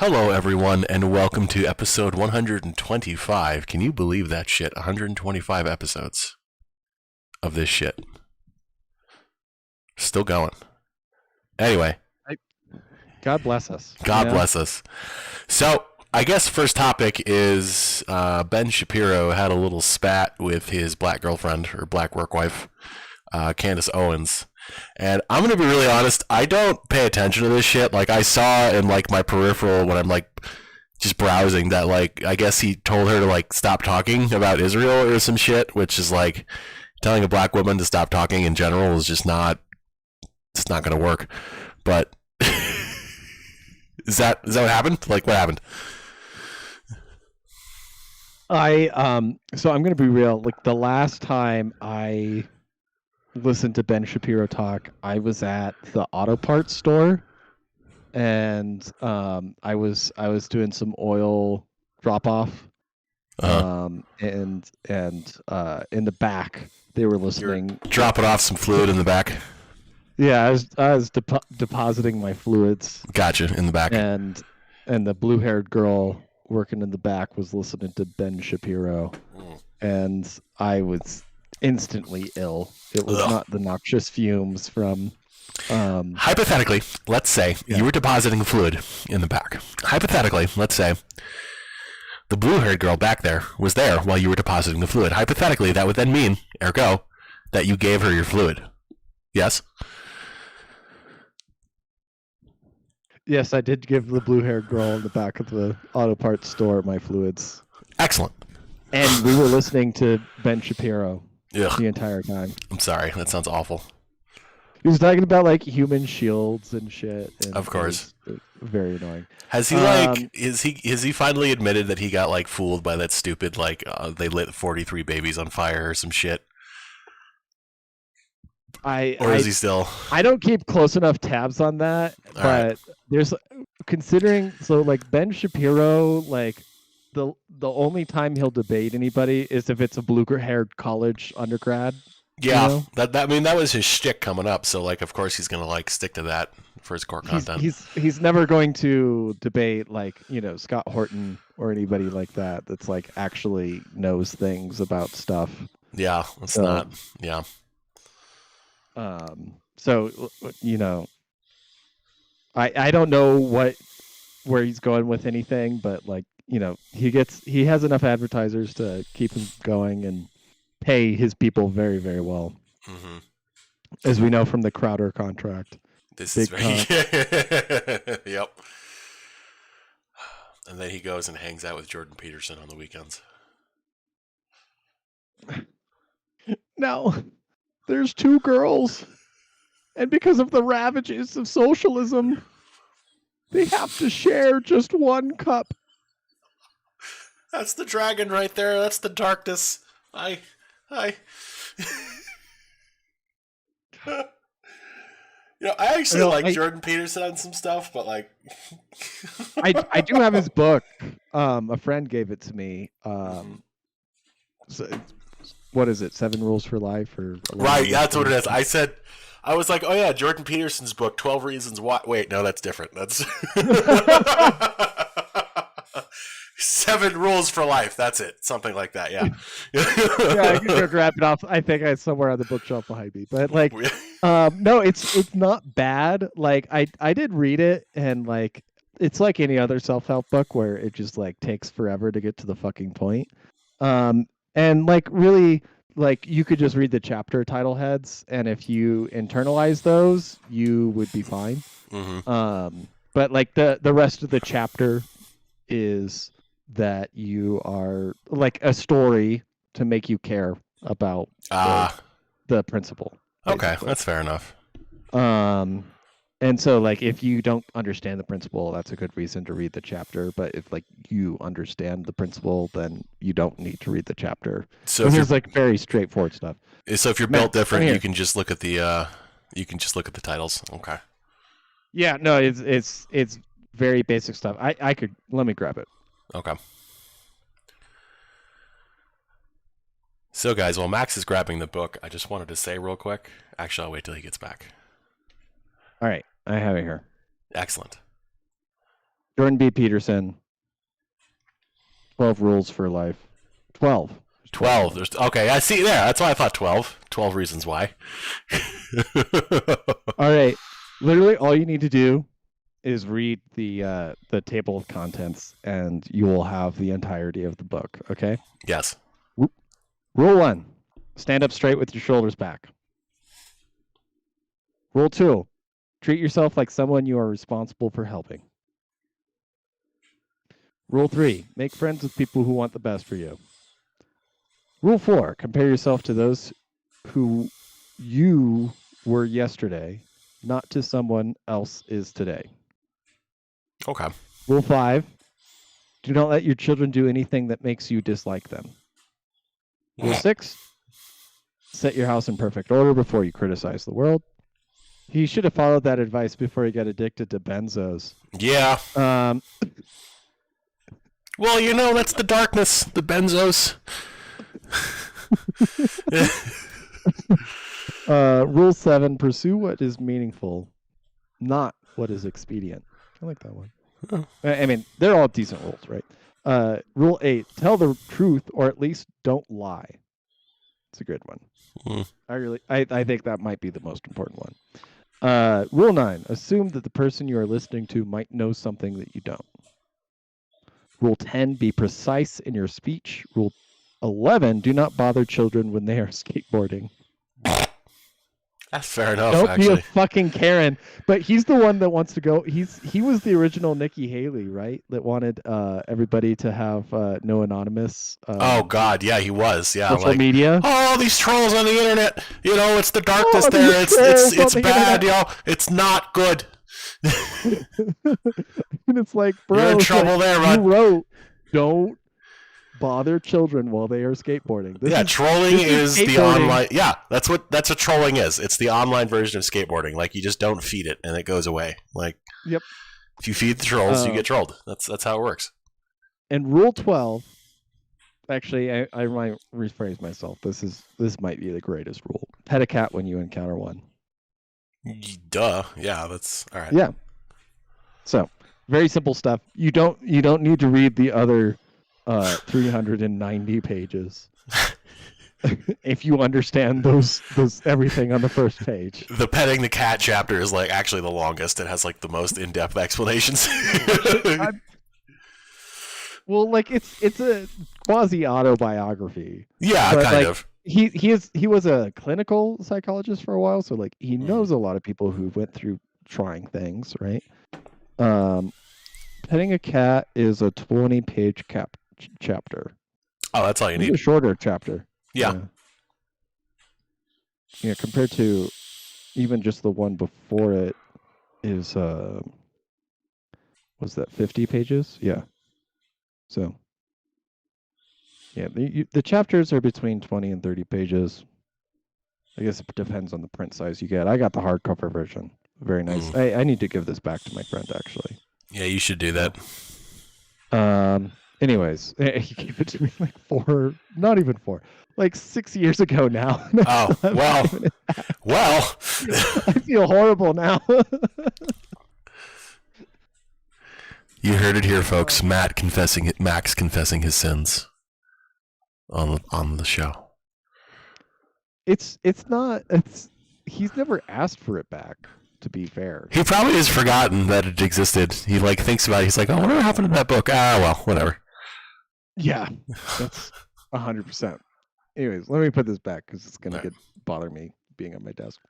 Hello, everyone, and welcome to episode 125. Can you believe that shit? 125 episodes of this shit. Still going. Anyway. God bless us. God bless us. So, I guess first topic is Ben Shapiro had a little spat with his black girlfriend, or black work wife, Candace Owens. And I'm going to be really honest, I don't pay attention to this shit. Like, I saw in, like, my peripheral when I'm, like, just browsing that, like, I guess he told her to, like, stop talking about Israel or some shit, which is, like, telling a black woman to stop talking in general is just not, it's not going to work. But is that what happened? Like, what happened? So I'm going to be real. Like, the last time I listened to Ben Shapiro talk, I was at the auto parts store, and I was doing some oil drop off, and in the back they were listening. You're dropping off some fluid in the back. Yeah, I was depositing my fluids. Gotcha, in the back. And the blue-haired girl working in the back was listening to Ben Shapiro, and I was instantly ill. It was not the noxious fumes from... Hypothetically, let's say you were depositing fluid in the back. Hypothetically, let's say the blue-haired girl back there was there while you were depositing the fluid. Hypothetically, that would then mean, ergo, that you gave her your fluid. Yes? Yes, I did give the blue-haired girl in the back of the auto parts store my fluids. Excellent. And we were listening to Ben Shapiro Ugh. the entire time. I'm sorry, that sounds awful. He was talking about, like, human shields and shit. And of course. It was very annoying. Has he, like, has he finally admitted that he got, like, fooled by that stupid, like, they lit 43 babies on fire or some shit? Or is he still? I don't keep close enough tabs on that, but there's, considering, so, like, Ben Shapiro, like, the only time he'll debate anybody is if it's a blue-haired college undergrad. Yeah, you know? that was his shtick coming up. So, like, of course he's gonna, like, stick to that for his core content. He's never going to debate, like, you know, Scott Horton or anybody like that that's, like, actually knows things about stuff. Yeah, it's not. Yeah. So, you know, I don't know where he's going with anything, but, like, you know, he has enough advertisers to keep him going and pay his people very, very well. Mm-hmm. As we know from the Crowder contract. This is very... Yep. And then he goes and hangs out with Jordan Peterson on the weekends. No. There's two girls. And because of the ravages of socialism, they have to share just one cup. That's the dragon right there. That's the darkness. I You know, I actually like Jordan Peterson on some stuff, but, like... I do have his book. A friend gave it to me. So, what is it? 7 Rules for Life? Right, that's what it is. I was like, oh yeah, Jordan Peterson's book, 12 Reasons Why. Wait, no, that's different. That's 7 Rules for Life. That's it. Something like that, yeah. Yeah, I can go grab it off. I think it's somewhere on the bookshelf behind me. But, like, no, it's not bad. Like, I did read it, and, like, it's like any other self-help book where it just, like, takes forever to get to the fucking point. And, like, really... Like, you could just read the chapter title heads, and if you internalize those, you would be fine. Mm-hmm. But, like, the rest of the chapter is that you are, like, a story to make you care about the principle. Basically. Okay, that's fair enough. And so, like, if you don't understand the principle, that's a good reason to read the chapter. But if, like, you understand the principle, then you don't need to read the chapter. So it's like very straightforward stuff. So if you're built different, you can just look at the titles. Okay. Yeah, no, it's very basic stuff. I could let me grab it. Okay. So, guys, while Max is grabbing the book, I just wanted to say real quick. Actually, I'll wait till he gets back. All right, I have it here. Excellent. Jordan B. Peterson. 12 rules for life. 12. 12. There's okay. I see there. That's why I thought 12. 12 reasons why. All right. Literally, all you need to do is read the table of contents, and you will have the entirety of the book. Okay. Yes. Rule 1: stand up straight with your shoulders back. Rule 2: treat yourself like someone you are responsible for helping. Rule 3: make friends with people who want the best for you. Rule 4: compare yourself to those who you were yesterday, not to someone else is today. Okay. Rule 5: do not let your children do anything that makes you dislike them. Rule 6: set your house in perfect order before you criticize the world. He should have followed that advice before he got addicted to benzos. Yeah. Well, you know, that's the darkness, the benzos. Rule 7: pursue what is meaningful, not what is expedient. I like that one. Oh. I mean, they're all decent rules, right? Rule 8: tell the truth, or at least don't lie. It's a good one. I think that might be the most important one. Rule 9: assume that the person you are listening to might know something that you don't. Rule 10: be precise in your speech. Rule 11: do not bother children when they are skateboarding. That's fair enough. Don't actually be a fucking Karen. But he's the one that wants to go. He was the original Nikki Haley, right? That wanted everybody to have no anonymous. Oh God, yeah, he was. Yeah, social media. Oh, these trolls on the internet. You know, it's the darkness there. It's bad. You know, it's not good. And it's like, bro, you're in trouble there, you bud. wrote, don't bother children while they are skateboarding. Trolling is the online. Yeah, that's what trolling is. It's the online version of skateboarding. Like, you just don't feed it and it goes away. Like, yep. If you feed the trolls, you get trolled. That's how it works. And rule 12. Actually, I might rephrase myself. This might be the greatest rule. Pet a cat when you encounter one. Duh. Yeah, that's all right. Yeah. So, very simple stuff. You don't need to read the other 390 pages if you understand those everything on the first page. The petting the cat chapter is like actually the longest. It has like the most in-depth explanations. Well, like it's a quasi autobiography. Yeah, but kind of. He was a clinical psychologist for a while, so like he knows a lot of people who went through trying things, right? Petting a cat is a 20-page chapter. Oh, that's all you need. A shorter chapter. Yeah. Yeah, compared to even just the one before it is was that 50 pages? Yeah. So yeah, the chapters are between 20 and 30 pages. I guess it depends on the print size you get. I got the hardcover version. Very nice. I need to give this back to my friend, actually. Yeah, you should do that. Anyways, he gave it to me like not even 6 years ago now. Oh, well. I feel horrible now. You heard it here, folks. Max confessing his sins on the show. He's never asked for it back, to be fair. He probably has forgotten that it existed. He thinks about it. He's like, oh, whatever happened to that book? Ah, well, whatever. Yeah, that's 100%. Anyways, let me put this back because it's going to bother me being on my desk.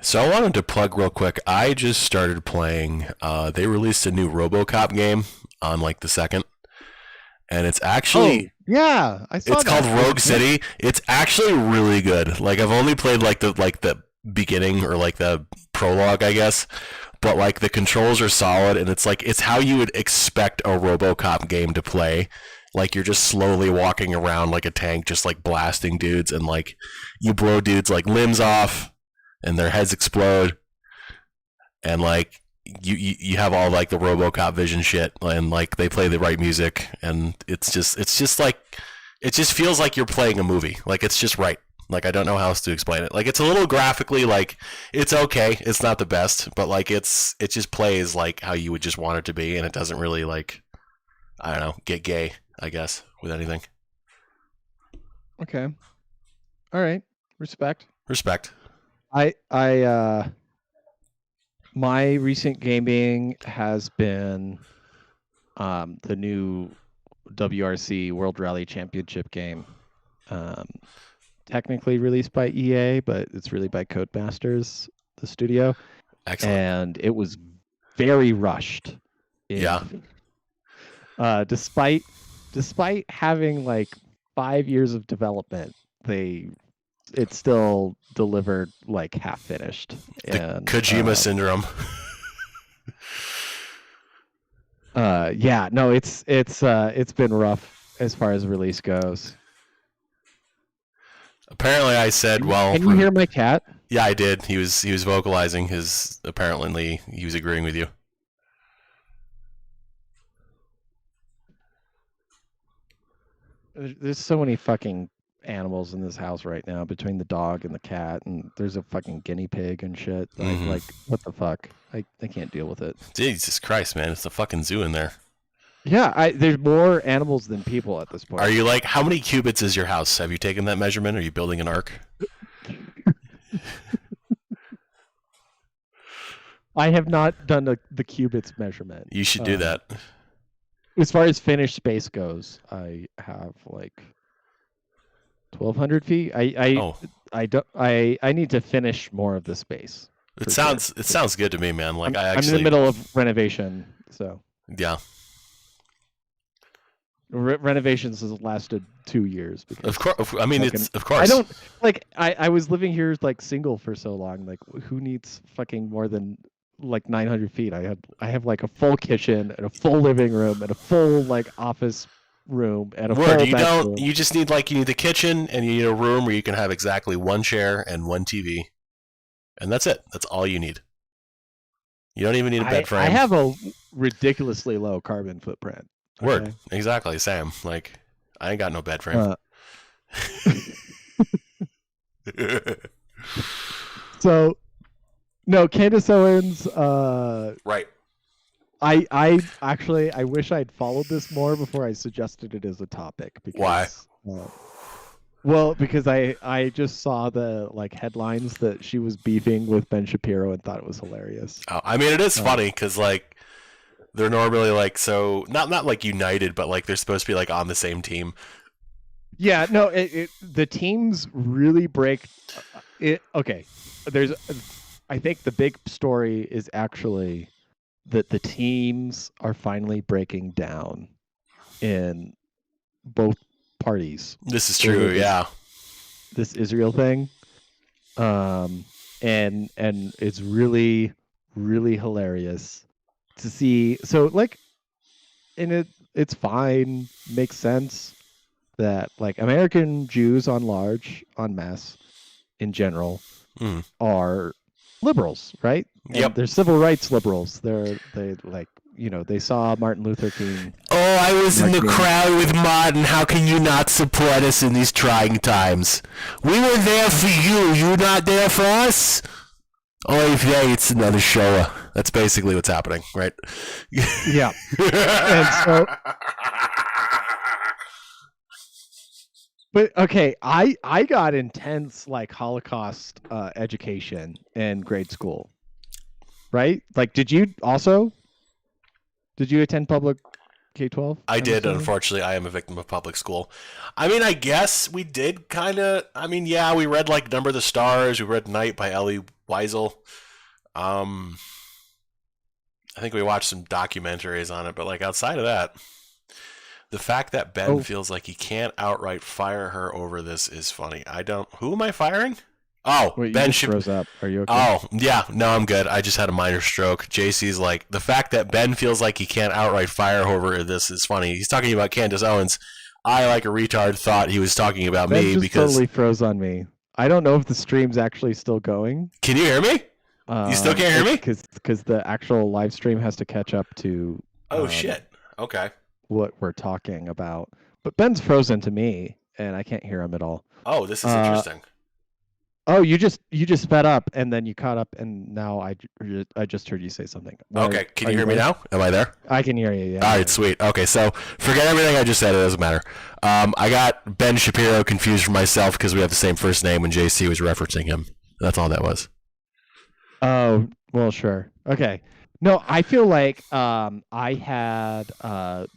So I wanted to plug real quick. I just started playing. They released a new RoboCop game on the 2nd, and it's actually I saw it's called Rogue City. It's actually really good. I've only played the beginning or the prologue, I guess, but the controls are solid, and it's how you would expect a RoboCop game to play. You're just slowly walking around like a tank, just blasting dudes, and you blow dudes limbs off. And their heads explode, and you have all like the RoboCop vision shit, and like they play the right music, and it's just like it just feels like you're playing a movie. Like it's just right. Like I don't know how else to explain it. Like it's a little graphically like it's okay. It's not the best, but like it just plays like how you would just want it to be, and it doesn't really like I don't know get gay. I guess with anything. Okay. All right. Respect. I my recent gaming has been the new WRC World Rally Championship game. Technically released by EA, but it's really by Codemasters, the studio. Excellent. And it was very rushed. Yeah. Despite having like 5 years of development, it still delivered like half finished. The Kojima syndrome. Yeah, no, it's been rough as far as release goes. Apparently, I said, "Well." Can you hear my cat? Yeah, I did. He was vocalizing his. Apparently, he was agreeing with you. There's so many fucking animals in this house right now between the dog and the cat, and there's a fucking guinea pig and shit. Like what the fuck? I can't deal with it. Jesus Christ, man! It's a fucking zoo in there. Yeah, there's more animals than people at this point. Are you like, how many cubits is your house? Have you taken that measurement? Are you building an ark? I have not done the cubits measurement. You should do that. As far as finished space goes, I have like 1,200 feet. I need to finish more of the space. It sounds good to me, man. Like I'm in the middle of renovation, so yeah. Renovations has lasted 2 years. Because of course, I mean of course. I don't like. I was living here like single for so long. Like, who needs fucking more than like 900 feet? I have like a full kitchen and a full living room and a full like office room and a full bedroom. You just need you need the kitchen and you need a room where you can have exactly one chair and one TV, and that's it. That's all you need. You don't even need a bed frame. I have a ridiculously low carbon footprint. Word. Okay. Exactly. Same. Like, I ain't got no bed frame. So, no, Candace Owens. Right. I actually, I wish I'd followed this more before I suggested it as a topic. Because, why? Well, because I just saw the like headlines that she was beefing with Ben Shapiro and thought it was hilarious. Oh, I mean, it is funny because like they're normally like so not like united, but like they're supposed to be like on the same team. Yeah, no, the teams really break it. Okay, I think the big story is actually that the teams are finally breaking down in both parties. This is true, yeah. This Israel thing, and it's really, really hilarious to see. So like, and it's fine, makes sense that like American Jews en masse, in general, are liberals, right? Yep. They're civil rights liberals. They like, they saw Martin Luther King. Oh, I was in the crowd with Martin. How can you not support us in these trying times? We were there for you. You not there for us? Oh, if it's another shower. That's basically what's happening, right? Yeah. And so, but okay, I got intense like Holocaust education in grade school, right? Like, did you attend public K-12? I did. Unfortunately, I am a victim of public school. I mean, I guess we did kind of. I mean, yeah, we read like Number of the Stars. We read Night by Elie Wiesel. I think we watched some documentaries on it, but like outside of that, the fact that Ben feels like he can't outright fire her over this is funny. Who am I firing? Oh, wait, Ben froze up. Are you okay? Oh, yeah. No, I'm good. I just had a minor stroke. JC's like, the fact that Ben feels like he can't outright fire her over this is funny. He's talking about Candace Owens. I, like a retard, thought he was talking about Ben me just because totally froze on me. I don't know if the stream's actually still going. Can you hear me? You still can't hear me? Because the actual live stream has to catch up to Oh shit. Okay. what we're talking about. But Ben's frozen to me, and I can't hear him at all. Oh, this is Uh, interesting. oh, you just sped up, and then you caught up, and now I just heard you say something. Okay, can you hear me now? Am I there? I can hear you. Yeah. All right, sweet. Okay, so forget everything I just said. It doesn't matter. I got Ben Shapiro confused for myself because we have the same first name, and JC was referencing him. That's all that was. Oh, well, sure. Okay. No, I feel like I had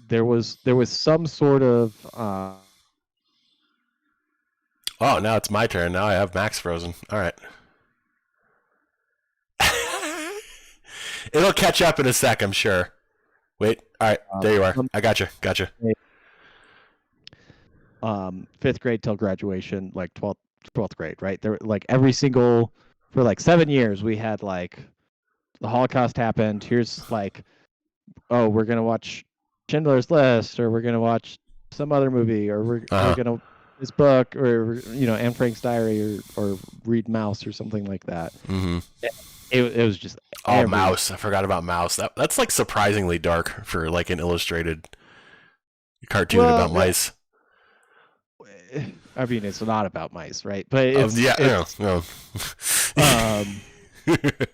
there was some sort of Oh, now it's my turn. Now I have Max frozen. All right. It'll catch up in a sec, I'm sure. Wait. All right. There you are. I got you. Gotcha. 5th grade till graduation, like 12th grade, right? There, like every single for like 7 years, we had like the Holocaust happened. Here's like, oh, we're gonna watch Schindler's List, or we're gonna watch some other movie, or we're gonna this book, or Anne Frank's diary, or read Mouse or something like that. Mm-hmm. It was just Mouse. I forgot about Mouse. That's like surprisingly dark for like an illustrated cartoon about mice. I mean, it's not about mice, right? But it's, no. I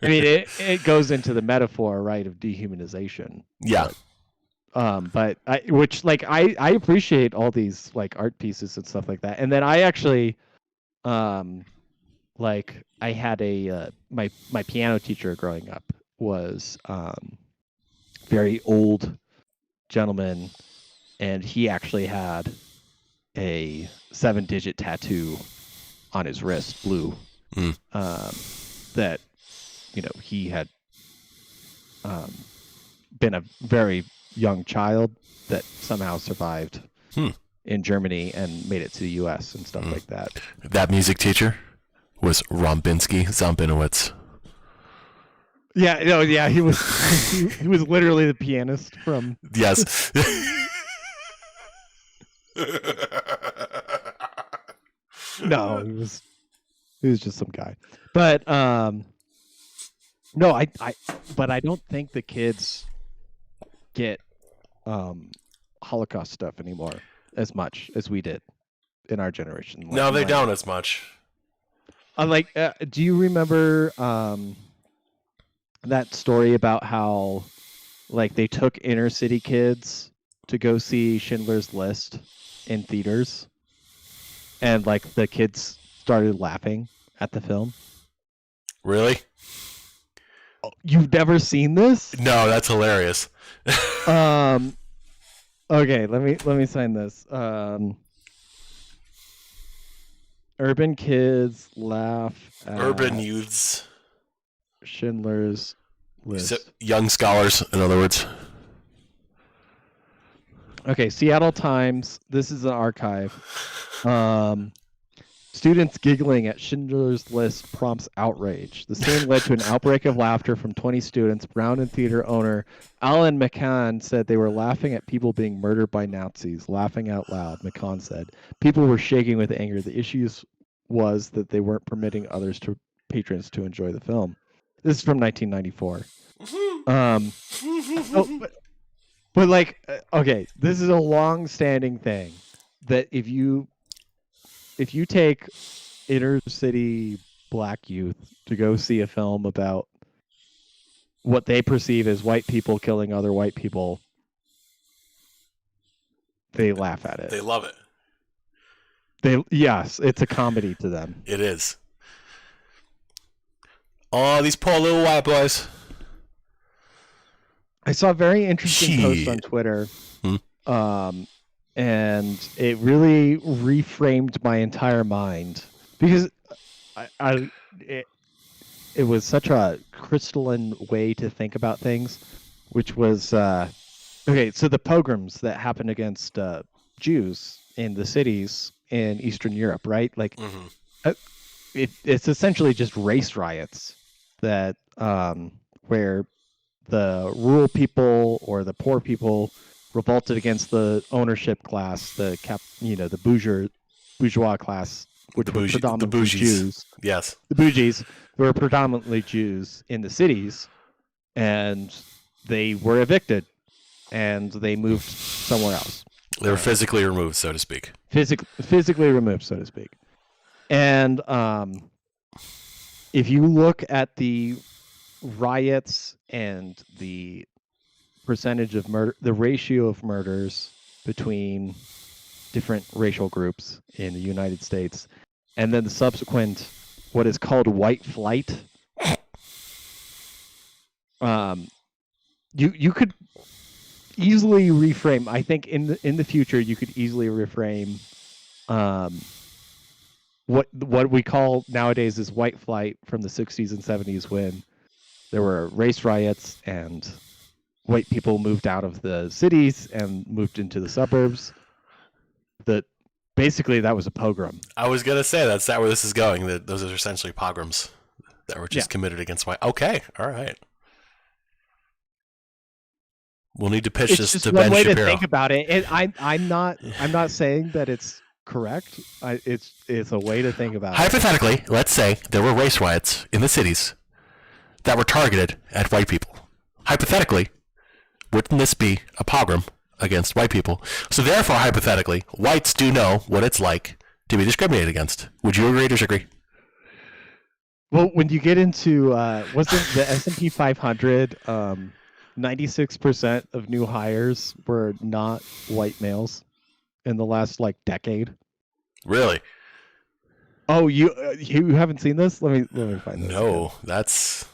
mean, it goes into the metaphor, right, of dehumanization. Yeah. But I appreciate all these like art pieces and stuff like that. And then I actually, like I had a my piano teacher growing up was very old gentleman, and he actually had a 7-digit tattoo on his wrist, blue, that he had been a very young child that somehow survived in Germany and made it to the U.S. and stuff like that. That music teacher was Rombinski Zombinowitz. Yeah, no, yeah, he was he was literally the pianist from. Yes. No, he was just some guy. But no, I don't think the kids get Holocaust stuff anymore as much as we did in our generation. Like, no, they don't as much. Do you remember that story about how like they took inner city kids to go see Schindler's List in theaters, and like the kids started laughing at the film? Really? You've never seen this? No, that's hilarious. Okay, let me sign this. Urban kids laugh at Urban youths. Schindler's List. Young scholars, in other words. Okay, Seattle Times. This is an archive. Students giggling at Schindler's List prompts outrage. The scene led to an outbreak of laughter from 20 students. Brown and theater owner Alan McCann said they were laughing at people being murdered by Nazis. Laughing out loud, McCann said. People were shaking with anger. The issue was that they weren't permitting patrons to enjoy the film. This is from 1994. But like, okay, this is a long-standing thing that if you take inner city black youth to go see a film about what they perceive as white people killing other white people, they laugh at it. They love it. Yes, it's a comedy to them. It is. Oh, these poor little white boys. I saw a very interesting post on Twitter. And it really reframed my entire mind, because it was such a crystalline way to think about things, which was okay. So the pogroms that happened against Jews in the cities in Eastern Europe, right? Like, it's essentially just race riots that where the rural people or the poor people revolted against the ownership class, the bourgeois class, which were the predominantly bougies. Jews. Yes. The bougies were predominantly Jews in the cities, and they were evicted, and they moved somewhere else. They were physically removed, so to speak. Physically removed, so to speak. And if you look at the riots and the percentage of murder, the ratio of murders between different racial groups in the United States, and then the subsequent what is called white flight, you could easily reframe. I think in the future you could easily reframe what we call nowadays is white flight from the 60s and 70s, when there were race riots and white people moved out of the cities and moved into the suburbs. That basically that was a pogrom. I was gonna say that's that where this is going. That those are essentially pogroms that were just committed against white. Okay, all right. We'll need to pitch this to Ben Shapiro. It's just one way to think about it. I'm not saying that it's correct. It's a way to think about it. Hypothetically, let's say there were race riots in the cities that were targeted at white people. Hypothetically, wouldn't this be a pogrom against white people? So therefore, hypothetically, whites do know what it's like to be discriminated against. Would you agree or disagree? Well, when you get into wasn't the S&P 500, 96% of new hires were not white males in the last decade. Really? Oh, you haven't seen this? Let me find this. No, again. That's.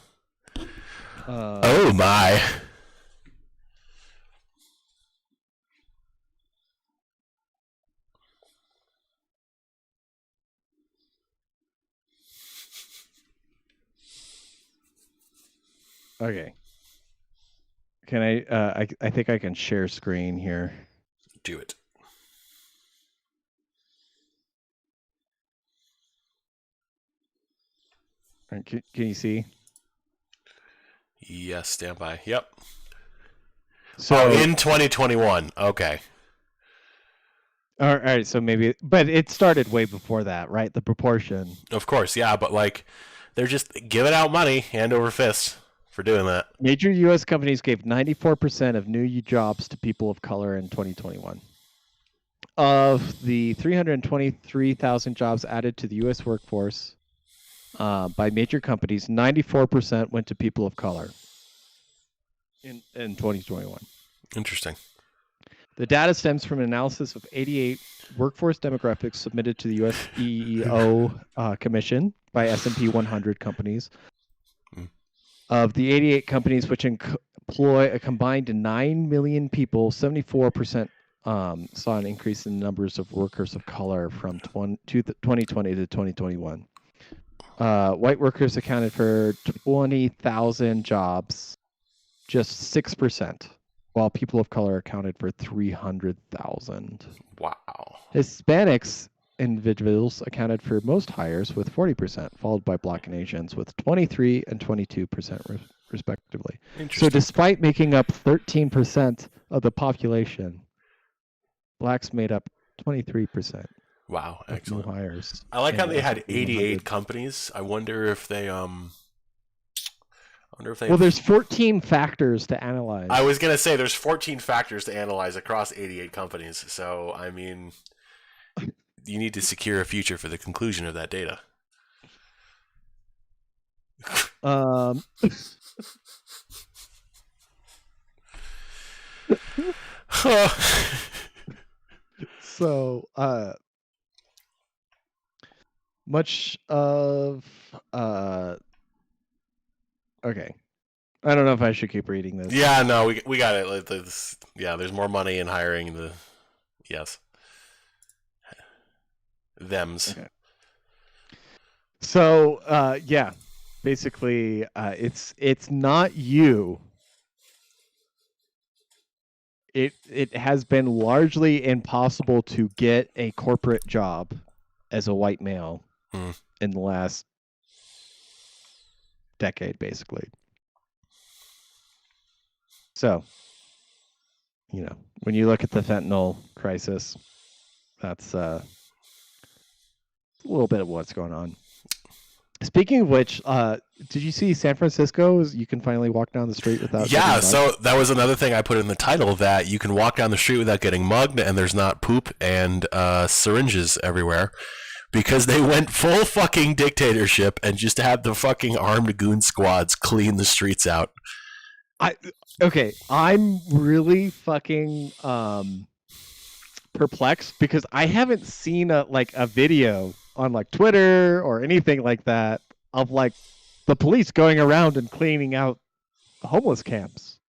Oh my. Okay. Can I think I can share screen here. Do it. Can you see? Yes, stand by. Yep. So in 2021. Okay. All right, so maybe, but it started way before that, right? The proportion. Of course, yeah, but they're just giving out money hand over fist for doing that. Major U.S. companies gave 94% of new jobs to people of color in 2021. Of the 323,000 jobs added to the U.S. workforce by major companies, 94% went to people of color in 2021. Interesting. The data stems from an analysis of 88 workforce demographics submitted to the U.S. EEO Commission by S&P 100 companies. Of the 88 companies which employ a combined 9 million people, 74% saw an increase in numbers of workers of color from 2020 to 2021. White workers accounted for 20,000 jobs, just 6%, while people of color accounted for 300,000. Wow. Hispanics individuals accounted for most hires with 40%, followed by Black and Asians with 23 and 22% respectively. So despite making up 13% of the population, Blacks made up 23%. Wow, excellent. New hires. I like how they had 88 companies. I wonder if they Well, there's 14 factors to analyze. I was going to say there's 14 factors to analyze across 88 companies. So, I mean, you need to secure a future for the conclusion of that data. So, much of okay. I don't know if I should keep reading this. Yeah, no, we got it. Yeah, there's more money in hiring yes. Thems. Okay. So, yeah, basically, it's not you. It has been largely impossible to get a corporate job as a white male in the last decade, basically. So, when you look at the fentanyl crisis, that's a little bit of what's going on. Speaking of which, did you see San Francisco? You can finally walk down the street without Yeah, getting so mugged? that was another thing I put in the title, that you can walk down the street without getting mugged, and there's not poop and syringes everywhere, because they went full fucking dictatorship and just had the fucking armed goon squads clean the streets out. Okay, I'm really fucking perplexed because I haven't seen a video on like Twitter or anything like that of like the police going around and cleaning out homeless camps,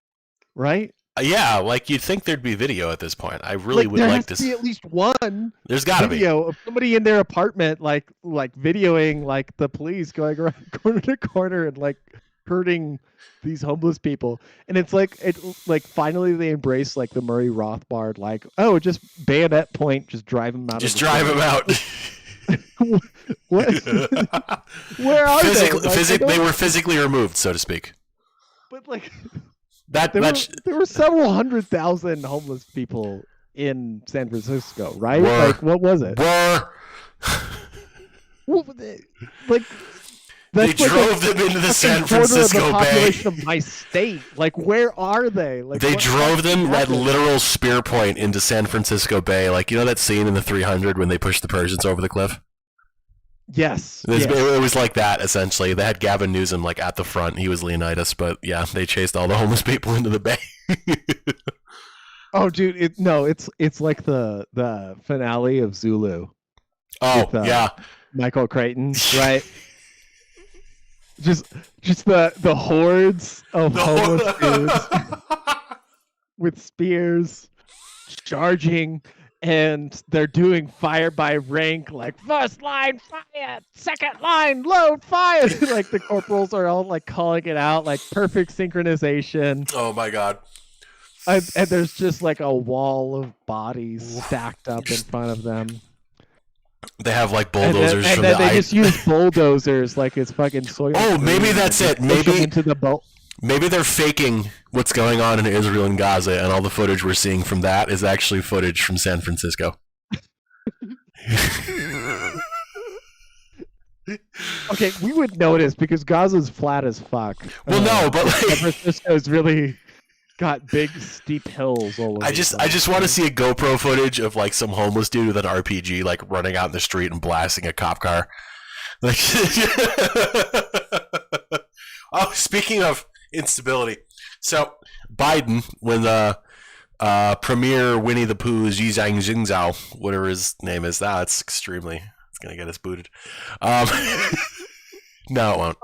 right? Yeah, like you'd think there'd be video at this point. I really would there like has to. to be at least one There's got to be. video of somebody in their apartment like videoing like the police going around corner to corner and like hurting these homeless people. And it's like finally they embrace like the Murray Rothbard, like, oh, just bayonet point, just drive them out. Just drive them out. What? Where are they? Like, they were physically removed, so to speak. But like That there were several 100,000 homeless people in San Francisco, right? Were. Like, what was it? Like, they drove them into the San Francisco the Bay. Population of my state. Like, where are they? Like, they drove them at literal spear point into San Francisco Bay. Like, you know that scene in the 300 when they pushed the Persians over the cliff? Yes. It was like that, essentially. They had Gavin Newsom like at the front. He was Leonidas, but yeah, they chased all the homeless people into the bay. Oh, dude, it's like the finale of Zulu. Oh, with, yeah. Michael Crichton, right? just the hordes of homeless dudes with spears charging, and they're doing fire by rank, like first line fire, second line load fire. Like the corporals are all like calling it out, like perfect synchronization. Oh my god. And there's just like a wall of bodies stacked up in front of them. They have like bulldozers and from then the they just use bulldozers like it's fucking soil. Oh, maybe that's it. Maybe into the boat. Maybe they're faking what's going on in Israel and Gaza, and all the footage we're seeing from that is actually footage from San Francisco. Okay, we would notice because Gaza's flat as fuck. Well, no, but like, San Francisco's really got big steep hills all over. I just want to see a GoPro footage of like some homeless dude with an RPG like running out in the street and blasting a cop car. Like, oh, speaking of instability, so Biden, when the Premier Winnie the Pooh's Yi Zhang Jingzhao, whatever his name is, that's extremely, it's gonna get us booted. No, it won't.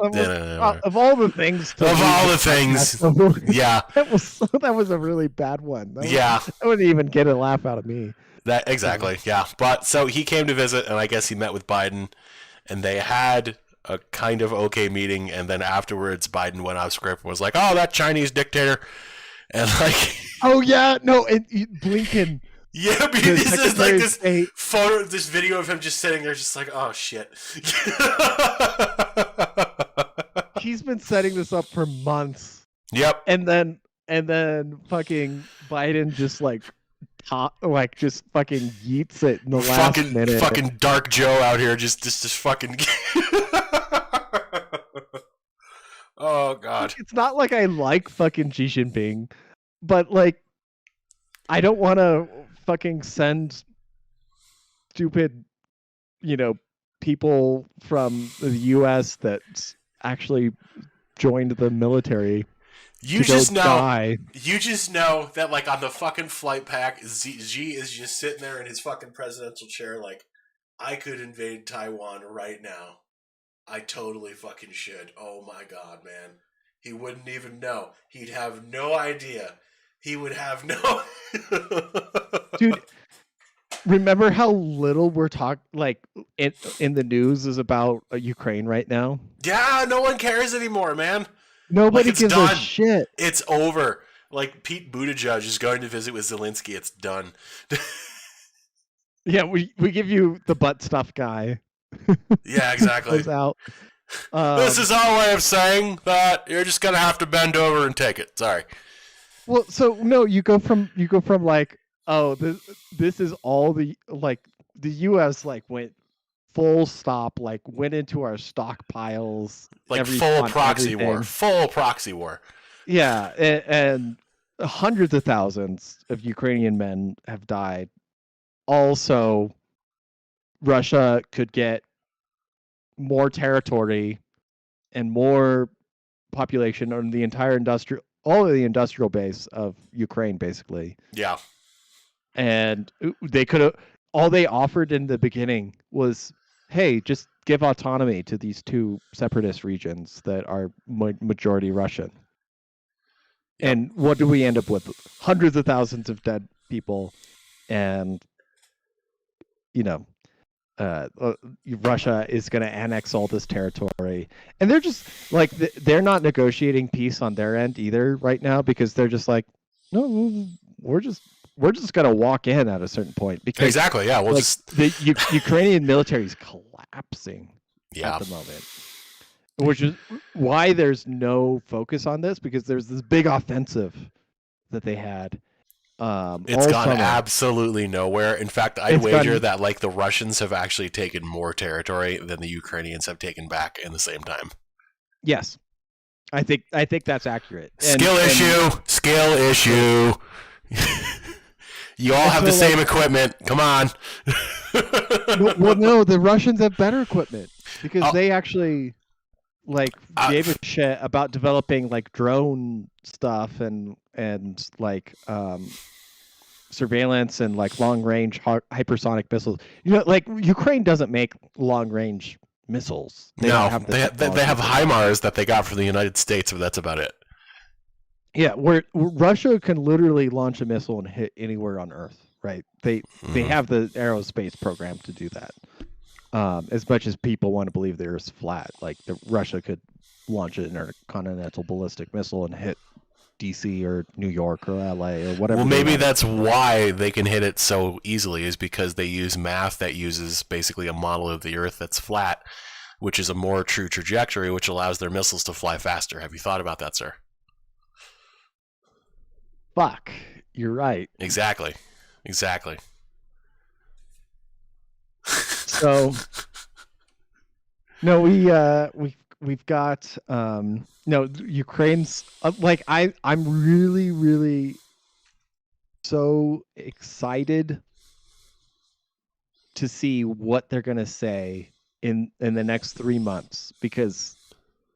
Of all the things, yeah, that was a really bad one. That wouldn't even get a laugh out of me. That exactly, yeah. But so he came to visit, and I guess he met with Biden, and they had a kind of okay meeting, and then afterwards Biden went off script and was like, "Oh, that Chinese dictator," and like, "Oh yeah, no," and Blinken. Yeah, because this is like this photo, this video of him just sitting there, just like, "Oh shit." He's been setting this up for months. Yep. And then fucking Biden just just fucking yeets it in the last minute. Fucking Dark Joe out here just fucking. Oh god. It's not like I like fucking Xi Jinping, but like I don't want to fucking send stupid, people from the U.S. that actually joined the military. You just know that like on the fucking flight pack, Xi is just sitting there in his fucking presidential chair, like, I could invade Taiwan right now. I totally fucking should. Oh my god, man. He wouldn't even know. He'd have no idea. He would have no. Dude, remember how little we're talking like in the news is about Ukraine right now? Yeah, no one cares anymore, man. Nobody gives a shit. It's over. Like Pete Buttigieg is going to visit with Zelensky. It's done. Yeah, we give you the butt stuff guy. Yeah, exactly. Out. This is our way of saying that you're just gonna have to bend over and take it. Sorry. Well, so no, you go from like, oh, this is all the like the U.S. like went full stop, like went into our stockpiles, Like on everything. full proxy war. Yeah, and hundreds of thousands of Ukrainian men have died. Also, Russia could get more territory and more population on the entire all of the industrial base of Ukraine, basically. Yeah. And they could have, all they offered in the beginning was, hey, just give autonomy to these two separatist regions that are majority Russian. Yep. And what do we end up with? Hundreds of thousands of dead people, and Russia is going to annex all this territory, and they're just like they're not negotiating peace on their end either right now, because they're just like, no, we're just going to walk in at a certain point, because exactly, yeah, we'll just the Ukrainian military is collapsing yeah. at the moment, which is why there's no focus on this, because there's this big offensive that they had. It's gone summer. Absolutely nowhere. In fact, I'd wager that like the Russians have actually taken more territory than the Ukrainians have taken back in the same time. Yes, I think that's accurate. Skill issue. You all have the same equipment. Come on. Well, no, the Russians have better equipment, because they actually gave a shit about developing like drone stuff and like surveillance and like long range hypersonic missiles. Like Ukraine doesn't make long range missiles. They have HIMARS that they got from the United States, but that's about it. Yeah, where Russia can literally launch a missile and hit anywhere on Earth, right? They have the aerospace program to do that. As much as people want to believe the Earth's flat, like Russia could launch an intercontinental ballistic missile and hit DC or New York or LA or whatever. Well, maybe that's why they can hit it so easily, is because they use math that uses basically a model of the Earth that's flat, which is a more true trajectory, which allows their missiles to fly faster. Have you thought about that, sir? Fuck, you're right. Exactly. So, no, we've got Ukraine's I'm really so excited to see what they're gonna say in the next 3 months, because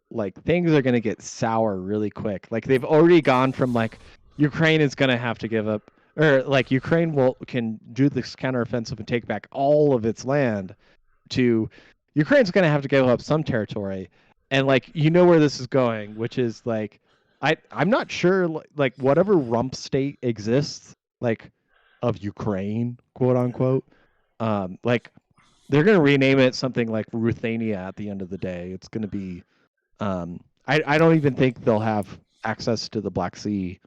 like things are gonna get sour really quick. Like they've already gone from like Ukraine is gonna have to give up, or like Ukraine can do this counteroffensive and take back all of its land, to Ukraine's gonna have to give up some territory. And like where this is going, which is like I'm not sure, like whatever rump state exists, like of Ukraine, quote unquote, like they're gonna rename it something like Ruthania at the end of the day. It's gonna be I don't even think they'll have access to the Black Sea.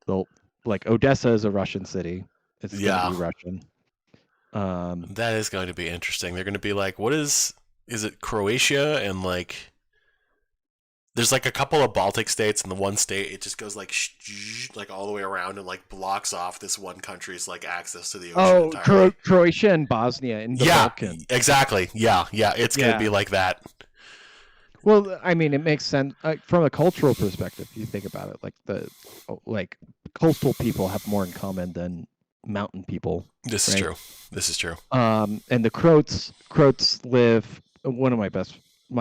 They'll, like, Odessa is a Russian city. It's gonna be Russian. That is going to be interesting. They're going to be like, what is it Croatia, and like there's like a couple of Baltic states, and the one state it just goes like all the way around and like blocks off this one country's like access to the ocean. Oh, Croatia and Bosnia in the Balkans. Exactly. Yeah, it's going to be like that. Well, I mean, it makes sense from a cultural perspective. You think about it, like coastal people have more in common than mountain people. This is true. And the Croats live. One of my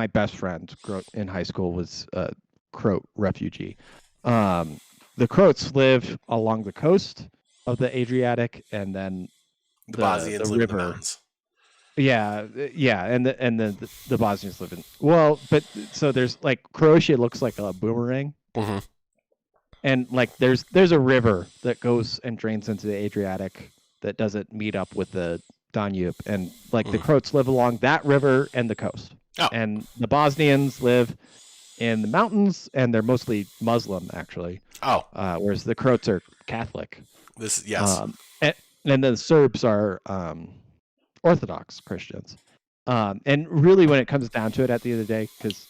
best friends in high school was a Croat refugee. The Croats live along the coast of the Adriatic, and then the Bosnians live in the mountains. Yeah, and the Bosnians live in but so there's like Croatia looks like a boomerang, and like there's a river that goes and drains into the Adriatic that doesn't meet up with the Danube, and like the Croats live along that river and the coast, and the Bosnians live in the mountains, and they're mostly Muslim actually. Whereas the Croats are Catholic. And then the Serbs are Orthodox Christians, and really, when it comes down to it, at the end of the day, because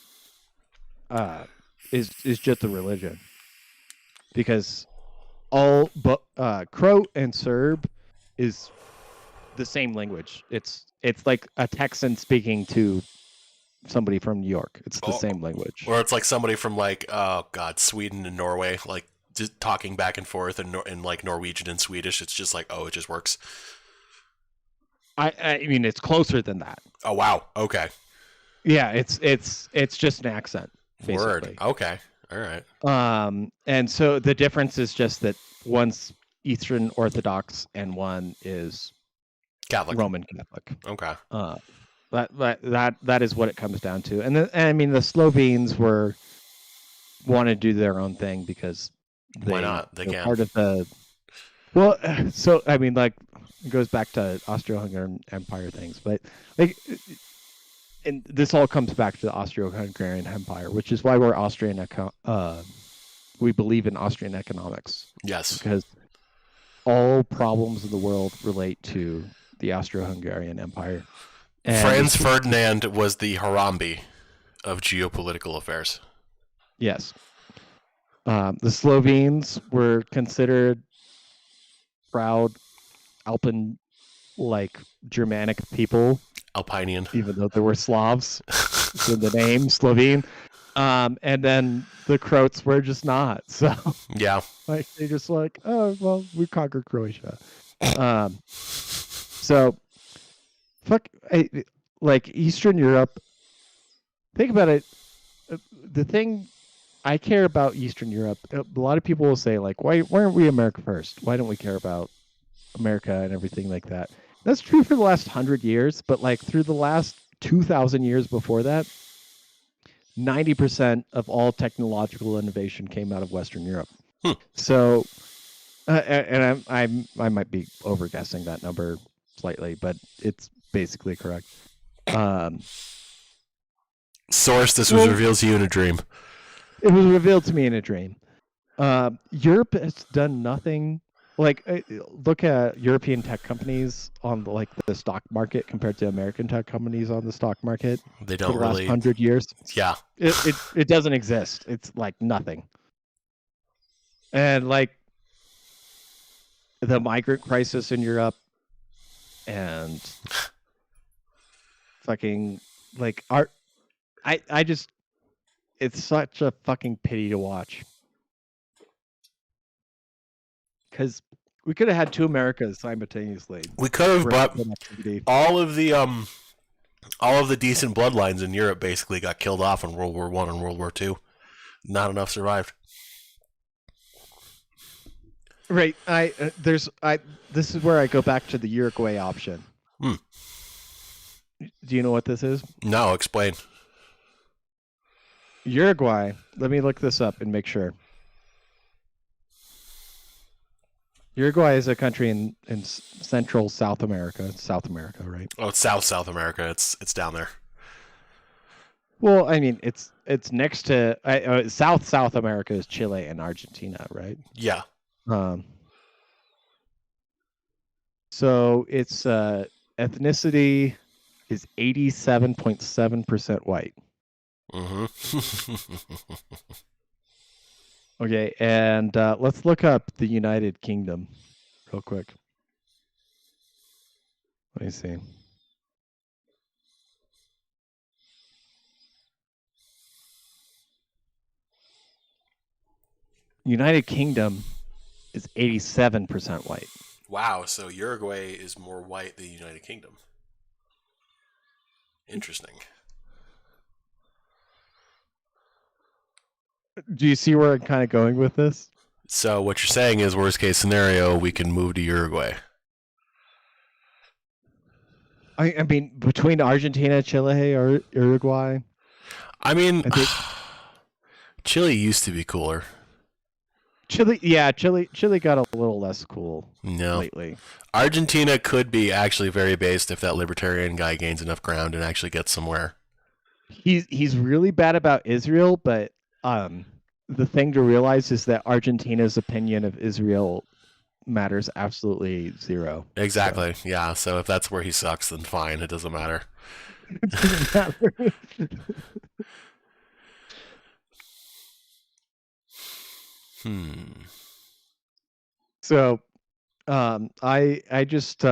is just the religion, because all but Croat and Serb is the same language. It's like a Texan speaking to somebody from New York. It's the same language. Or it's like somebody from like, oh god, Sweden and Norway, like just talking back and forth in like Norwegian and Swedish. It's just like, oh, it just works. I mean, it's closer than that. Oh wow, okay. Yeah, it's just an accent, basically. Word. Okay. All right. And so the difference is just that one's Eastern Orthodox and one is Catholic. Roman Catholic. Okay. That is what it comes down to. And I mean, the Slovenes want to do their own thing because why not? They can. Part of the well, so I mean, like it goes back to Austro-Hungarian Empire things, but like, and this all comes back to the Austro-Hungarian Empire, which is why we're Austrian. We believe in Austrian economics. Yes. Because all problems in the world relate to the Austro-Hungarian Empire. And Franz Ferdinand was the Harambe of geopolitical affairs. Yes. The Slovenes were considered proud Alpine, like Germanic people. Alpinian. Even though there were Slavs in the name, Slovene. And then the Croats were just not. So yeah. Like they just like, oh well, we conquered Croatia. So fuck, like Eastern Europe. Think about it. The thing I care about Eastern Europe. A lot of people will say like, why aren't we America first? Why don't we care about America and everything like that? That's true for the last 100 years, but like through the last 2,000 years before that, 90% of all technological innovation came out of Western Europe. So, and I might be over guessing that number slightly, but it's basically correct. Source: this was revealed to you in a dream. It was revealed to me in a dream. Europe has done nothing. Like, look at European tech companies on the stock market compared to American tech companies on the stock market. They don't for the last really 100 years. Yeah. It doesn't exist. It's like nothing. And like the migrant crisis in Europe and fucking like I just it's such a fucking pity to watch. Because we could have had two Americas simultaneously. We could have, but all of the decent bloodlines in Europe basically got killed off in World War I and World War II. Not enough survived. Right. This is where I go back to the Uruguay option. Do you know what this is? No, explain. Uruguay. Let me look this up and make sure. Uruguay is a country in central South America. South America, right? Oh, it's South America. It's down there. Well, I mean, it's next to South America is Chile and Argentina, right? Yeah. So its ethnicity is 87.7% white. Okay, and let's look up the United Kingdom real quick. Let me see. United Kingdom is 87% white. Wow, so Uruguay is more white than the United Kingdom. Interesting. Do you see where I'm kind of going with this? So what you're saying is, worst case scenario, we can move to Uruguay. I mean, between Argentina, Chile, or Uruguay. I mean, Chile used to be cooler. Chile got a little less cool lately. Argentina could be actually very based if that libertarian guy gains enough ground and actually gets somewhere. He's really bad about Israel, but the thing to realize is that Argentina's opinion of Israel matters absolutely zero. Exactly. So. Yeah. So if that's where he sucks, then fine. It doesn't matter. It doesn't matter. So, I just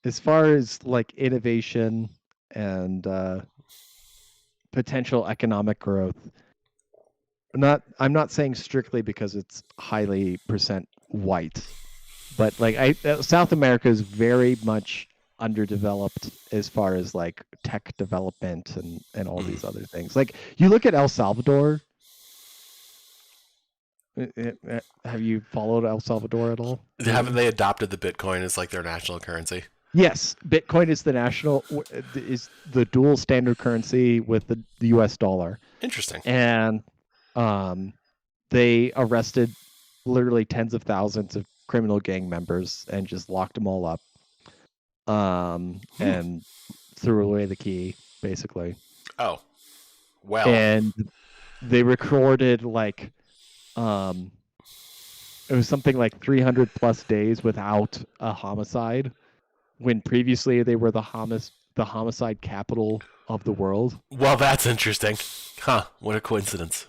as far as like innovation and potential economic growth, I'm not saying strictly because it's highly percent white, but like South America is very much underdeveloped as far as like tech development and all these other things. Like you look at El Salvador. Have you followed El Salvador at all? Haven't they adopted the Bitcoin as like their national currency? Yes, Bitcoin is is the dual standard currency with the U.S. dollar, Interesting. and they arrested literally tens of thousands of criminal gang members and just locked them all up, and threw away the key basically. Oh, well. And they recorded like it was something like 300 plus days without a homicide, when previously they were the homicide capital of the world. Well, that's interesting. Huh, what a coincidence.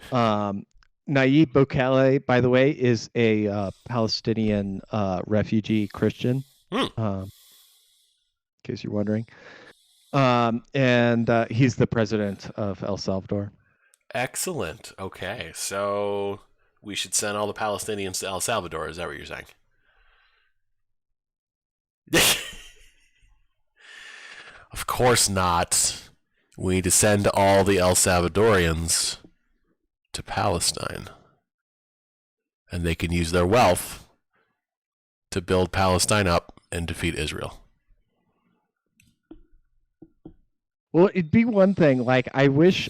Nayib Bukele, by the way, is a Palestinian refugee Christian, in case you're wondering. And he's the president of El Salvador. Excellent. Okay, so we should send all the Palestinians to El Salvador. Is that what you're saying? Of course not. We need to send all the El Salvadorians to Palestine. And they can use their wealth to build Palestine up and defeat Israel. Well, it'd be one thing. Like, I wish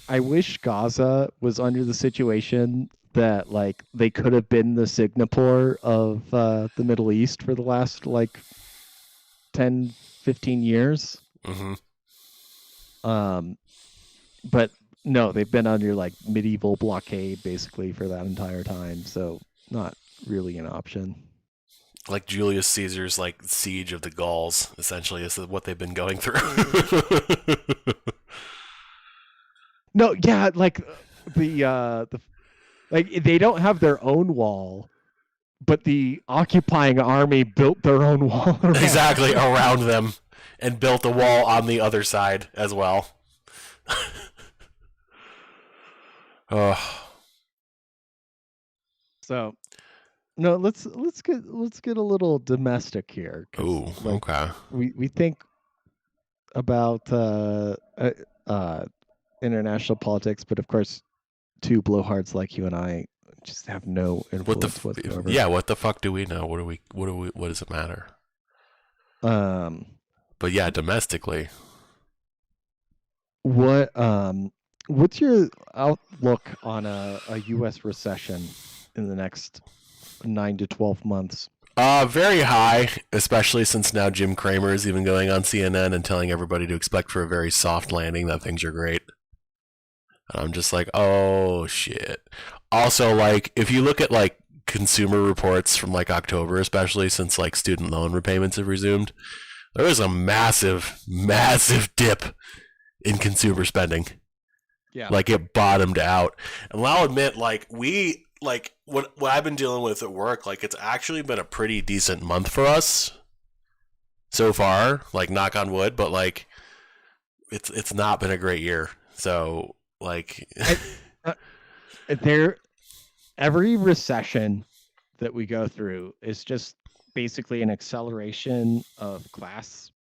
Gaza was under the situation that like they could have been the Singapore of the Middle East for the last like 10, 15 years. Mm-hmm. But no, they've been under like medieval blockade basically for that entire time, so not really an option. Like Julius Caesar's like siege of the Gauls, essentially, is what they've been going through. No, yeah, like the like they don't have their own wall, but the occupying army built their own wall exactly around them and built a wall on the other side as well. Oh. So no, let's get a little domestic here. Ooh, like, okay. We think about international politics, but of course, two blowhards like you and I just have no influence whatsoever. Yeah, what the fuck do we know? What does it matter? But yeah, domestically. What's your outlook on a US recession in the next 9 to 12 months? Very high, especially since now Jim Cramer is even going on CNN and telling everybody to expect for a very soft landing, that things are great. And I'm just like, oh shit. Also, like, if you look at like consumer reports from like October, especially since like student loan repayments have resumed, there was a massive, massive dip in consumer spending. Yeah. Like it bottomed out. And I'll admit, like what I've been dealing with at work, like it's actually been a pretty decent month for us so far, like knock on wood, but like it's not been a great year. So like every recession that we go through is just basically an acceleration of class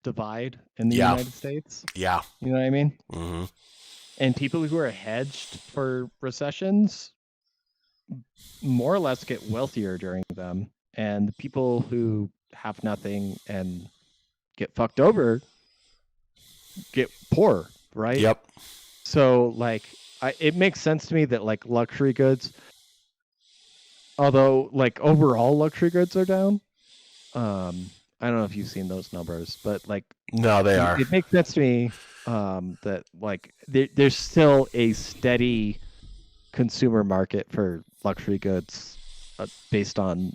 divide in the United States. Yeah. You know what I mean? Mm-hmm. And people who are hedged for recessions more or less get wealthier during them, and the people who have nothing and get fucked over get poor, right? Yep. So like it makes sense to me that like luxury goods, although like overall luxury goods are down. I don't know if you've seen those numbers, but like no, they are. It makes sense to me that like there's still a steady consumer market for luxury goods based on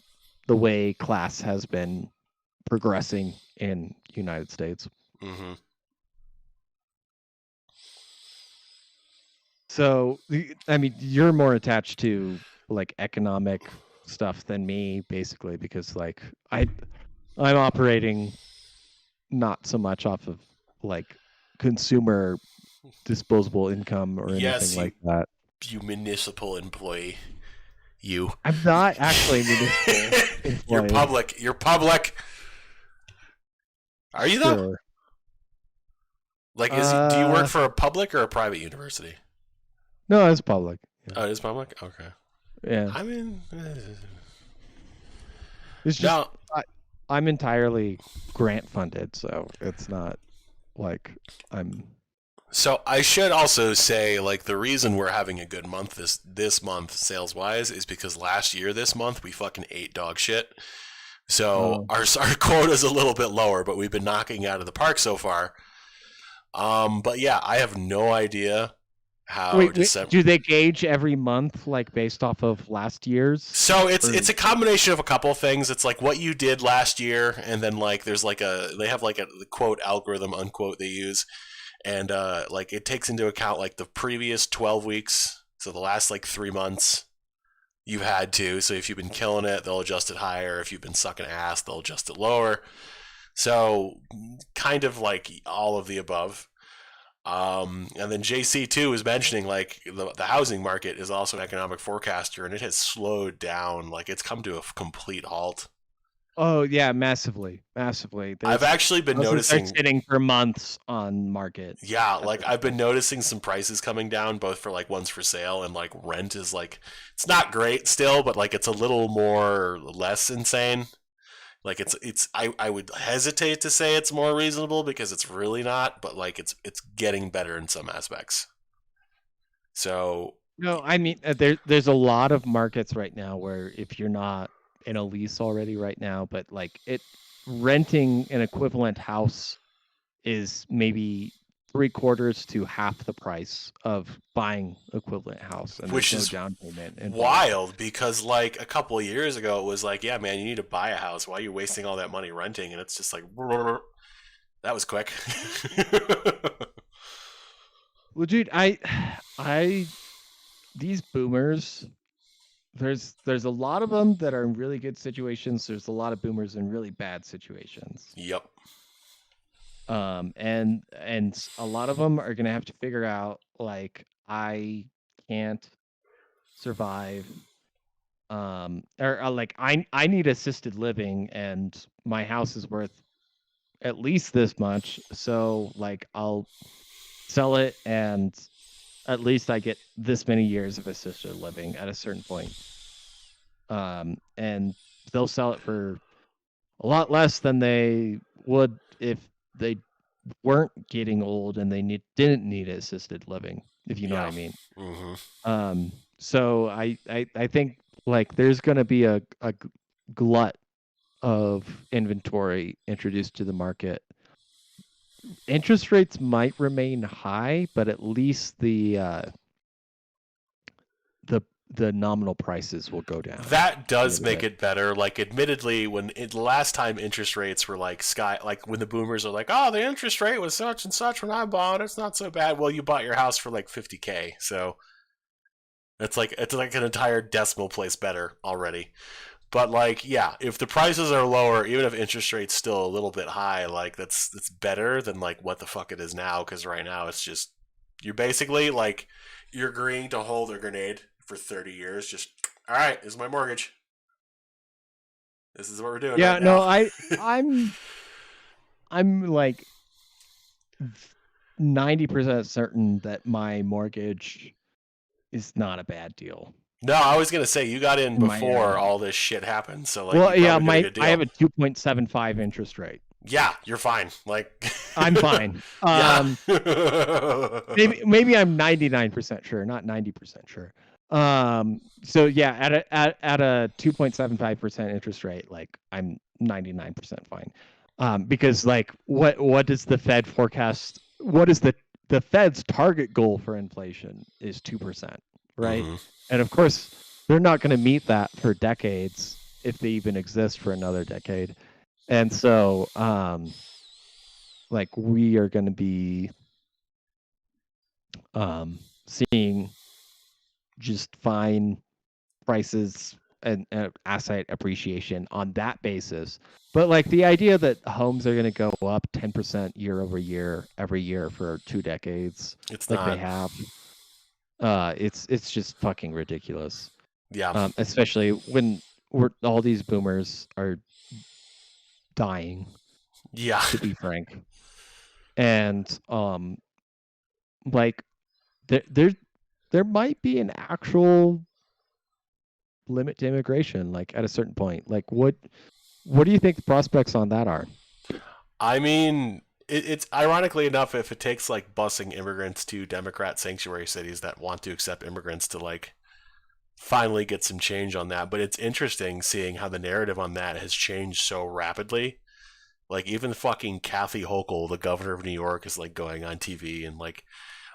the way class has been progressing in United States. Mm-hmm. So, I mean, you're more attached to like economic stuff than me, basically, because like I'm operating not so much off of like consumer disposable income or anything Yes, like that. you municipal employee. You. I'm not actually a municipal You're employee. public. You're public. Are you though? Sure. Like, do you work Uh, for a public or a private university? no, it's public. Yeah. Oh, it is public. Okay. Yeah. I mean, It's just no. I, I'm entirely grant funded, so it's not like I'm. So I should also say, like, the reason we're having a good month this month sales wise is because last year this month we fucking ate dog shit. So our quota's a little bit lower, but we've been knocking it out of the park so far. But yeah, I have no idea how Wait, December. do they gauge every month like based off of last year's? So Or- it's a combination of a couple of things. It's like what you did last year, and then like there's like they have like a quote algorithm unquote they use, and like it takes into account like the previous 12 weeks, so the last like 3 months you've had to. So if you've been killing it, they'll adjust it higher. If you've been sucking ass, they'll adjust it lower. So kind of like all of the above. And then JC2 is mentioning like the housing market is also an economic forecaster, and it has slowed down. Like it's come to a complete halt. Oh yeah, massively. I've actually been noticing sitting for months on market. Yeah, like I've been noticing some prices coming down, both for like ones for sale and like rent is like it's not great still, but like it's a little more or less insane. Like I would hesitate to say it's more reasonable because it's really not, but like it's getting better in some aspects. So No, I mean there's a lot of markets right now where if you're not in a lease already right now, but like renting an equivalent house is maybe 3/4 to half the price of buying equivalent house, and which there's no is down payment involved. wild because like a couple of years ago it was like, yeah, man, you need to buy a house. Why are you wasting all that money renting? And it's just like that was quick. Well, dude, these boomers, there's a lot of them that are in really good situations. There's a lot of boomers in really bad situations. Yep. And a lot of them are gonna have to figure out like I can't survive. Or like I need assisted living, and my house is worth at least this much. So like I'll sell it, and at least I get this many years of assisted living at a certain point. And they'll sell it for a lot less than they would if they weren't getting old and they didn't need assisted living, if you know what I mean. Mm-hmm. So I think like there's going to be a glut of inventory introduced to the market. Interest rates might remain high, but at least the nominal prices will go down. That does make it better. Like, admittedly, the last time interest rates were like like when the boomers are like, "Oh, the interest rate was such and such when I bought, it's not so bad." Well, you bought your house for like $50K, so it's like an entire decimal place better already. But like, yeah, if the prices are lower, even if interest rates still a little bit high, like that's better than like what the fuck it is now. Because right now it's just you're basically like you're agreeing to hold a grenade for 30 years. Just all right, this is my mortgage. This is what we're doing. Yeah, right no, now. I'm like 90% certain that my mortgage is not a bad deal. No, I was gonna say you got in before all this shit happened, so like, well, you yeah, probably did a good deal. I have a 2.75 interest rate. Yeah, you're fine. Like, I'm fine. Maybe I'm 99% sure, not 90% sure. So yeah, at a 2.75% interest rate, like I'm 99% fine. Because like what does the Fed forecast? What is the Fed's target goal for inflation is 2%, right? Mm-hmm. And of course, they're not going to meet that for decades if they even exist for another decade. And so like we are going to be seeing just fine prices an asset appreciation on that basis. But like the idea that homes are going to go up 10% year over year every year for 2 decades, It's like they not. have, it's just fucking ridiculous. Yeah. Especially when all these boomers are dying, Yeah. to be frank, and like there there might be an actual limit to immigration, like at a certain point. Like what do you think the prospects on that are? I mean, it's ironically enough, if it takes like busing immigrants to Democrat sanctuary cities that want to accept immigrants to like finally get some change on that. But it's interesting seeing how the narrative on that has changed so rapidly. Like even fucking Kathy Hochul, the governor of New York, is like going on TV and like,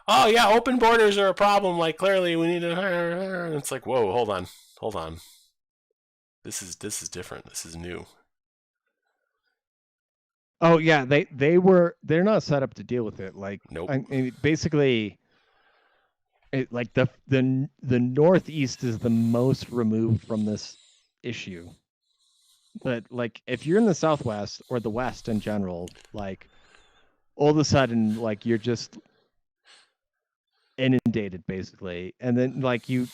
oh yeah, open borders are a problem. Like clearly we need to. And it's like, whoa, hold on. This is different. This is new. Oh yeah, they're not set up to deal with it. Like Nope. I mean, basically, like the Northeast is the most removed from this issue. But like if you're in the Southwest or the West in general, like all of a sudden like you're just inundated basically, and then like you'll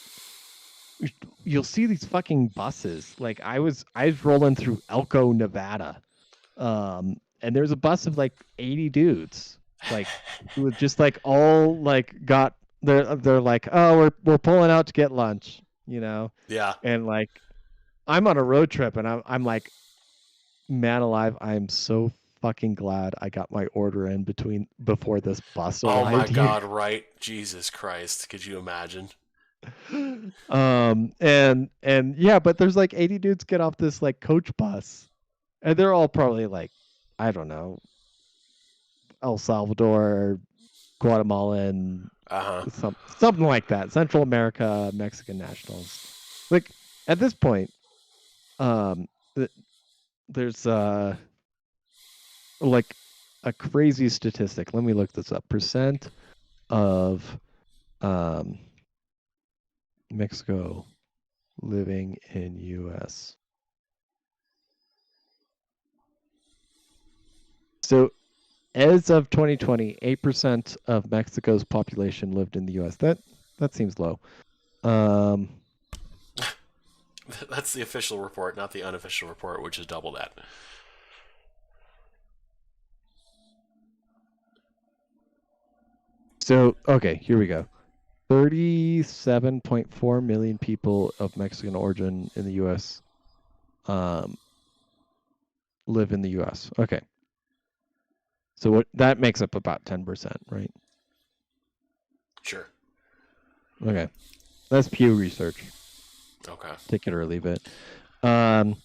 see these fucking buses. Like I was rolling through Elko, Nevada, and there's a bus of like 80 dudes, like who had just like all like got they're like, oh, we're pulling out to get lunch, you know, Yeah. and like I'm on a road trip, and I'm like, man alive, I'm so fucking glad I got my order in before this bus Oh my arrived here. God! Right? Jesus Christ! Could you imagine? And yeah, but there's like 80 dudes get off this like coach bus, and they're all probably like, I don't know, El Salvador, Guatemalan, Uh huh. something like that, Central America, Mexican nationals. Like at this point, um, there's like a crazy statistic. Let me look this up. Percent of um Mexico living in US. So as of 2020, 8% of Mexico's population lived in the US. That seems low. Um That's the official report, not the unofficial report, which is double that. so okay, here we go. 37.4 million people of Mexican origin in the US um live in the US. Okay. So what that makes up about 10%, right? Sure. Okay. That's Pew Research. Okay. Take it or leave it. Um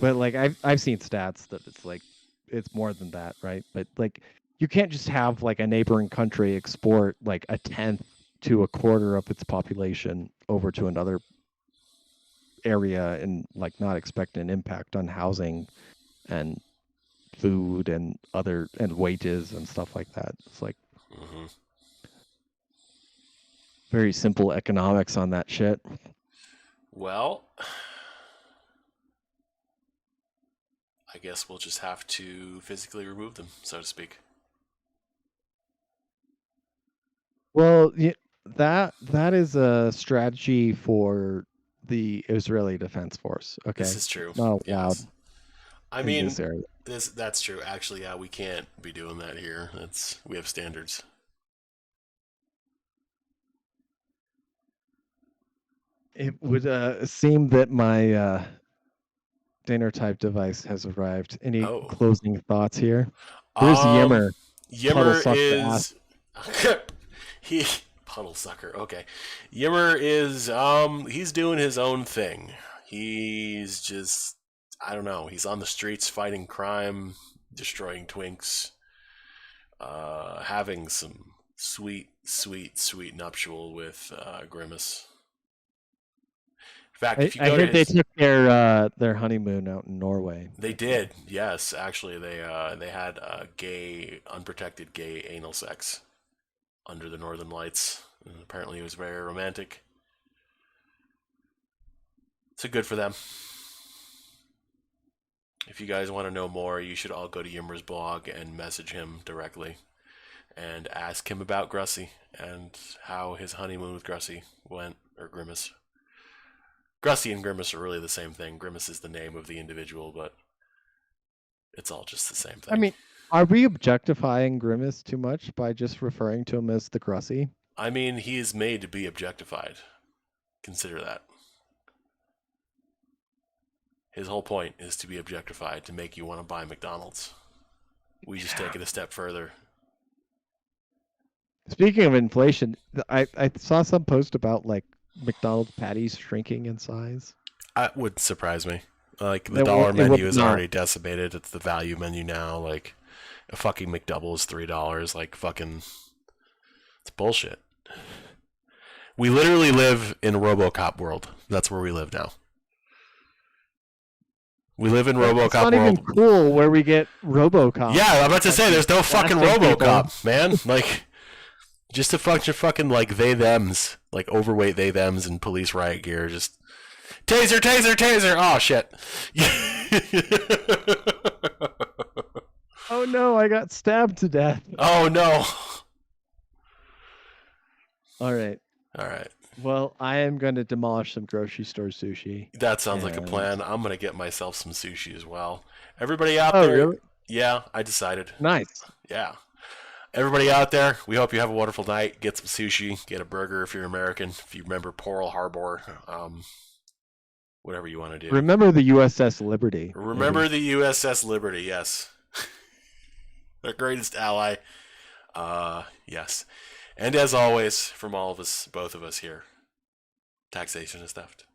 but like I've seen stats that it's like it's more than that, right? But like you can't just have like a neighboring country export like a tenth to a quarter of its population over to another area and like not expect an impact on housing and food and other and wages and stuff like that. It's like Mm-hmm. very simple economics on that shit. Well, I guess we'll just have to physically remove them, so to speak. Well, that is a strategy for the Israeli Defense Force. This Okay, is true. not allowed Yes. I in mean, this area. that's true. Actually, yeah, we can't be doing that here. We have standards. It would seem that my dinner type device has arrived. Any Oh. closing thoughts here? There's Um, Yimmer, puddle Yimmer sucker ass. is he puddle sucker. Okay, Yimmer is he's doing his own thing. He's just I don't know. He's on the streets fighting crime, destroying twinks, having some sweet nuptial with Grimace. In fact, if you I go to heard they his, took their honeymoon out in Norway. they did. Yes, actually, they had unprotected gay anal sex under the northern lights. And apparently, it was very romantic. So good for them. If you guys want to know more, you should all go to Yimmer's blog and message him directly and ask him about Grussy and how his honeymoon with Grussy went, or Grimace. Grussy and Grimace are really the same thing. Grimace is the name of the individual, but it's all just the same thing. I mean, are we objectifying Grimace too much by just referring to him as the Grussy? I mean, he is made to be objectified. Consider that. His whole point is to be objectified, to make you want to buy McDonald's. We just take it a step further. Speaking of inflation, I saw some post about like McDonald's patties shrinking in size. That would surprise me. Like, the dollar menu is already decimated. It's the value menu now. Like, a fucking McDouble is $3. Like, fucking... It's bullshit. We literally live in RoboCop world. That's where we live now. We live in RoboCop world. It's not even cool where we get RoboCop. Yeah, I'm about to say, there's no fucking RoboCop, man. Like, just a fucking, like, they-thems. Like, overweight they-thems in police riot gear. Just, taser, taser, taser! Oh, shit. Oh, no, I got stabbed to death. Oh, no. All right. All right. Well, I am going to demolish some grocery store sushi. That sounds like a plan. I'm going to get myself some sushi as well. Everybody out there. Really? Yeah, I decided. Nice. Yeah. Everybody out there, we hope you have a wonderful night. Get some sushi. Get a burger if you're American. If you remember Pearl Harbor. Whatever you want to do. Remember the USS Liberty. Remember the USS Liberty, yes. Our greatest ally. Yes. And as always, from all of us, both of us here, taxation is theft.